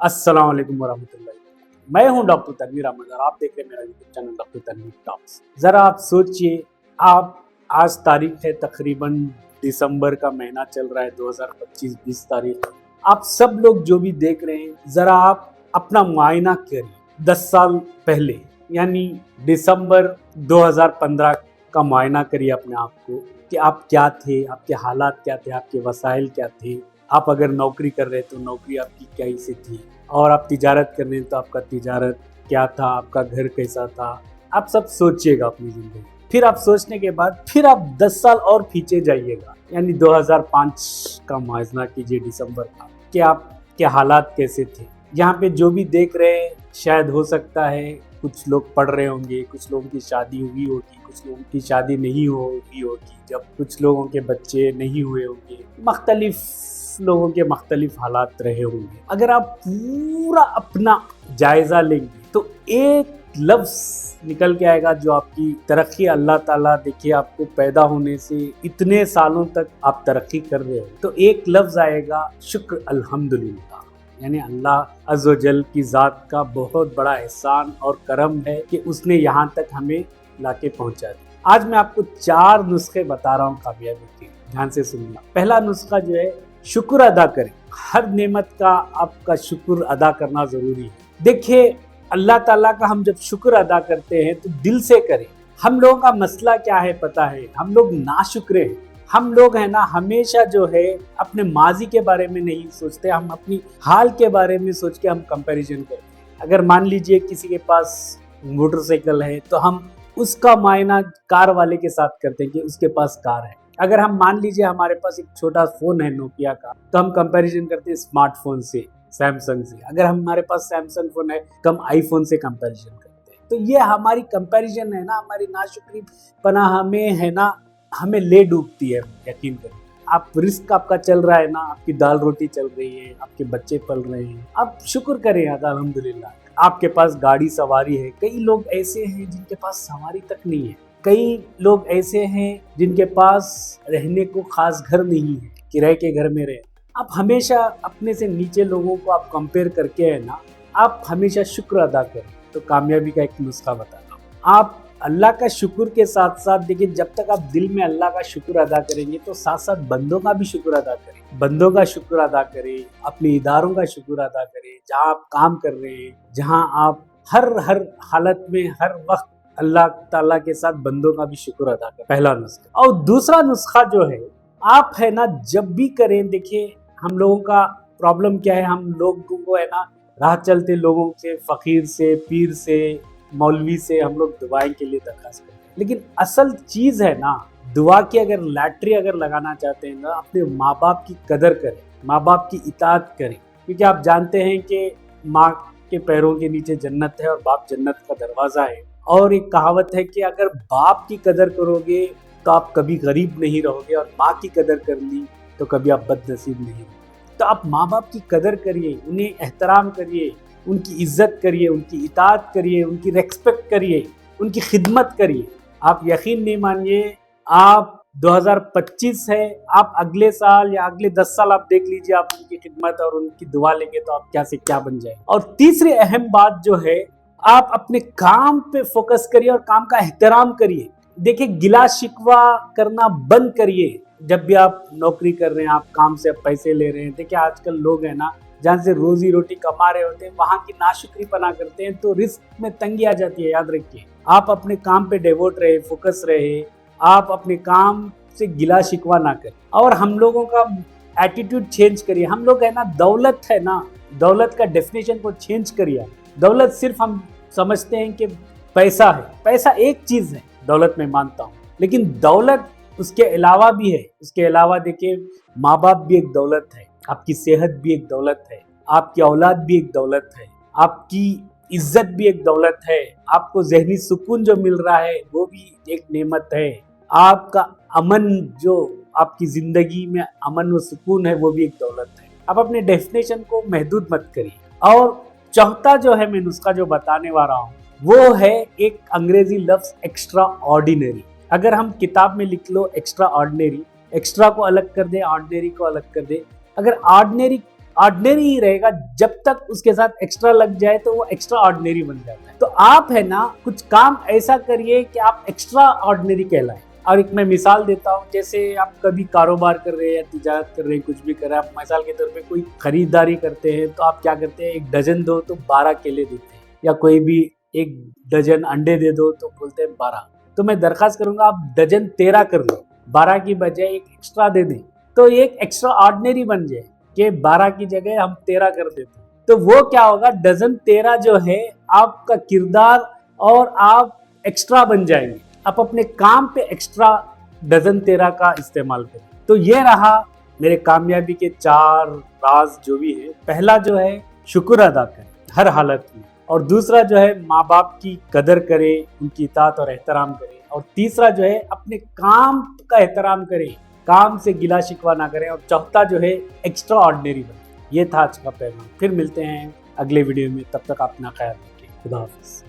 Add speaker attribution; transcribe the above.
Speaker 1: अस्सलाम वालेकुम वरहमतुल्लाहि। मैं हूं डॉक्टर तनवीर अहमद और आप देख रहे हैं मेरा YouTube channel doctor Tanveer talks. ज़रा आप सोचिए, आप आज तारीख है तकरीबन दिसंबर का महीना चल रहा है 2025 20 तारीख। आप सब लोग जो भी देख रहे हैं, ज़रा आप अपना मुआयना करिए 10 साल पहले, यानी दिसंबर 2015 का मुआयना करिए अपने आप को कि आप क्या थे, आपके हालात क्या थे, आपके वसाइल क्या थे। आप अगर नौकरी कर रहे तो नौकरी आपकी कैसी थी, और आप तिजारत कर रहे हैं तो आपका तिजारत क्या था, आपका घर कैसा था। आप सब सोचिएगा अपनी ज़िंदगी। फिर आप सोचने के बाद फिर आप 10 साल और पीछे जाइएगा, यानी 2005 का मुआवजा कीजिए दिसंबर का, कि आपके हालात कैसे थे। यहाँ पे जो भी देख रहे हैं, शायद हो सकता है कुछ लोग पढ़ रहे होंगे, कुछ लोगों की शादी हुई होगी, कुछ लोगों की शादी नहीं हुई होगी, जब कुछ लोगों के बच्चे नहीं हुए होंगे, मुख्तलिफ लोगों के मुख्तलिफ हालात रहे होंगे। अगर आप पूरा अपना जायजा लेंगे तो एक लफ्ज़ निकल के आएगा जो आपकी तरक्की, अल्लाह ताला देखिए आपको पैदा होने से इतने सालों तक आप तरक्की कर रहे हो, तो एक लफ्ज़ आएगा शुक्र अल्हम्दुलिल्लाह। यानी अल्लाह अज़्ज़ व जल की ज़ात का बहुत बड़ा एहसान और करम है कि उसने यहाँ तक हमें लाके पहुँचा दिया। आज मैं आपको 4 नुस्खे बता रहा हूँ कामयाबी के, ध्यान से सुनिए। पहला नुस्खा जो है, शुक्र अदा करें। हर नेमत का आपका शुक्र अदा करना ज़रूरी है। देखिए, अल्लाह ताला का हम जब शुक्र अदा करते हैं तो दिल से करें। हम लोगों का मसला क्या है पता है, हम लोग नाशुक्रे हैं। हम लोग है ना, हमेशा जो है अपने माजी के बारे में नहीं सोचते, हम अपनी हाल के बारे में सोच के हम कंपैरिजन करते हैं। अगर मान लीजिए किसी के पास मोटरसाइकिल है तो हम उसका मायना कार वाले के साथ करते हैं कि उसके पास कार है। अगर हम मान लीजिए हमारे पास एक छोटा फोन है नोकिया का, तो हम कंपैरिजन करते हैं स्मार्टफोन से, सैमसंग से। अगर हमारे पास सैमसंग फोन है तो हम आईफोन से कंपैरिजन करते हैं। तो ये हमारी कंपैरिजन है ना, हमारी नाशुक्री पना हमें है ना, हमें ले डूबती है। यकीन करिए, आप रिस्क आपका चल रहा है ना, आपकी दाल रोटी चल रही है, आपके बच्चे पल रहे हैं, आप शुक्र करें अल्हम्दुलिल्लाह। आपके पास गाड़ी सवारी है। कई लोग ऐसे हैं जिनके पास सवारी तक नहीं है। कई लोग ऐसे हैं जिनके पास रहने को खास घर नहीं है, किराए के घर में रहे। आप हमेशा अपने से नीचे लोगों को आप कंपेयर करके है ना, आप हमेशा शुक्र अदा करें। तो कामयाबी का एक नुस्खा बताता हूँ। आप अल्लाह का शुक्र के साथ साथ देखिए, जब तक आप दिल में अल्लाह का शुक्र अदा करेंगे तो साथ साथ बंदों का भी शुक्र अदा करें। बंदों का शुक्र अदा करें, अपने इदारों का शुक्र अदा करें, जहाँ आप काम कर रहे हैं, जहाँ आप हर हालत में हर वक्त अल्लाह ताला के साथ बंदों का भी शुक्र अदा करें। पहला नुस्खा। और दूसरा नुस्खा जो है, आप है ना जब भी करें, देखिए हम लोगों का प्रॉब्लम क्या है, हम लोगों को है ना राह चलते लोगों से, फकीर से, पीर से, मौलवी से हम लोग दुआएं के लिए दरखास्त करते हैं। लेकिन असल चीज़ है ना, दुआ की अगर लैटरी अगर लगाना चाहते हैं ना, अपने माँ बाप की कदर करें, माँ बाप की इताअत करें। क्योंकि आप जानते हैं कि माँ के पैरों के नीचे जन्नत है और बाप जन्नत का दरवाज़ा है। और एक कहावत है कि अगर बाप की कदर करोगे तो आप कभी गरीब नहीं रहोगे, और माँ की कदर कर ली तो कभी आप बदनसीब नहीं रहोगे। तो आप माँ बाप की कदर करिए, उन्हें एहतराम करिए, उनकी इज्जत करिए, उनकी इताअत करिए, उनकी रेस्पेक्ट करिए, उनकी खिदमत करिए। आप यकीन नहीं मानिए, आप 2025 है, आप अगले साल या अगले 10 साल आप देख लीजिए, आप उनकी खिदमत और उनकी दुआ लेंगे तो आप क्या से क्या बन जाए। और तीसरी अहम बात जो है, आप अपने काम पे फोकस करिए और काम का एहतराम करिए। देखिए, गिला शिकवा करना बंद करिए। जब भी आप नौकरी कर रहे हैं, आप काम से पैसे ले रहे हैं, देखिए आजकल लोग हैं ना, जहाँ से रोजी रोटी कमा रहे होते हैं वहाँ की नाशुक्री पना करते हैं, तो रिस्क में तंगी आ जाती है। याद रखिए, आप अपने काम पे डेवोट रहे, फोकस रहे, आप अपने काम से गिला शिकवा ना करें। और हम लोगों का एटीट्यूड चेंज करिए। हम लोग है ना, दौलत है ना, दौलत का डेफिनेशन को चेंज करिए। दौलत सिर्फ हम समझते हैं कि पैसा है, पैसा एक चीज़ है, दौलत में मानता हूँ, लेकिन दौलत उसके अलावा भी है। उसके अलावा देखिए, माँ बाप भी एक दौलत है, आपकी सेहत भी एक दौलत है, आपकी औलाद भी एक दौलत है, आपकी इज्जत भी एक दौलत है, आपको ज़हनी सुकून जो मिल रहा है वो भी एक नेमत है, आपका अमन जो आपकी ज़िंदगी में अमन व सुकून है वो भी एक दौलत है। आप अपने डेफिनेशन को महदूद मत करिए। और चौथा जो है मैं नुस्खा जो बताने वाला हूँ, वो है एक अंग्रेजी लफ्ज़ एक्स्ट्रा ऑर्डिनरी। अगर हम किताब में लिख लो एक्स्ट्रा ऑर्डिनरी, एक्स्ट्रा को अलग कर दे, ऑर्डिनरी को अलग कर दे। अगर ऑर्डिनरी ही रहेगा, जब तक उसके साथ एक्स्ट्रा लग जाए तो वो एक्स्ट्रा ऑर्डिनरी बन जाता है। तो आप है ना कुछ काम ऐसा करिए कि आप एक्स्ट्रा ऑर्डिनरी कहलाए। और एक मैं मिसाल देता हूँ, जैसे आप कभी कारोबार कर रहे हैं या तिजारत कर रहे हैं, कुछ भी कर रहे हैं, आप मिसाल के तौर पे कोई खरीदारी करते हैं तो आप क्या करते हैं, एक डजन दो तो 12 केले देते हैं, या कोई भी एक डजन अंडे दे दो तो बोलते हैं 12। तो मैं दरखास्त करूंगा आप डजन 13 कर लो, 12 की बजाय एक एक्स्ट्रा दे दें, तो एक एक्स्ट्रा ऑर्डिनरी बन जाए कि 12 की जगह हम 13 कर देते हैं। तो वो क्या होगा, डजन 13 जो है आपका किरदार और आप एक्स्ट्रा बन जाएंगे। आप अपने काम पे एक्स्ट्रा डजन 13 का इस्तेमाल करें। तो ये रहा मेरे कामयाबी के 4 राज जो भी है। पहला जो है शुक्र अदा करें हर हालत में, और दूसरा जो है माँ बाप की कदर करें, उनकी इताअत और एहतराम करें, और तीसरा जो है अपने काम का एहतराम करें, काम से गिला शिकवा ना करें, और चौथा जो है एक्स्ट्रा ऑर्डिनरी बने। ये था आज का पैगाम। फिर मिलते हैं अगले वीडियो में, तब तक अपना ख्याल रखें। खुदा हाफिज़।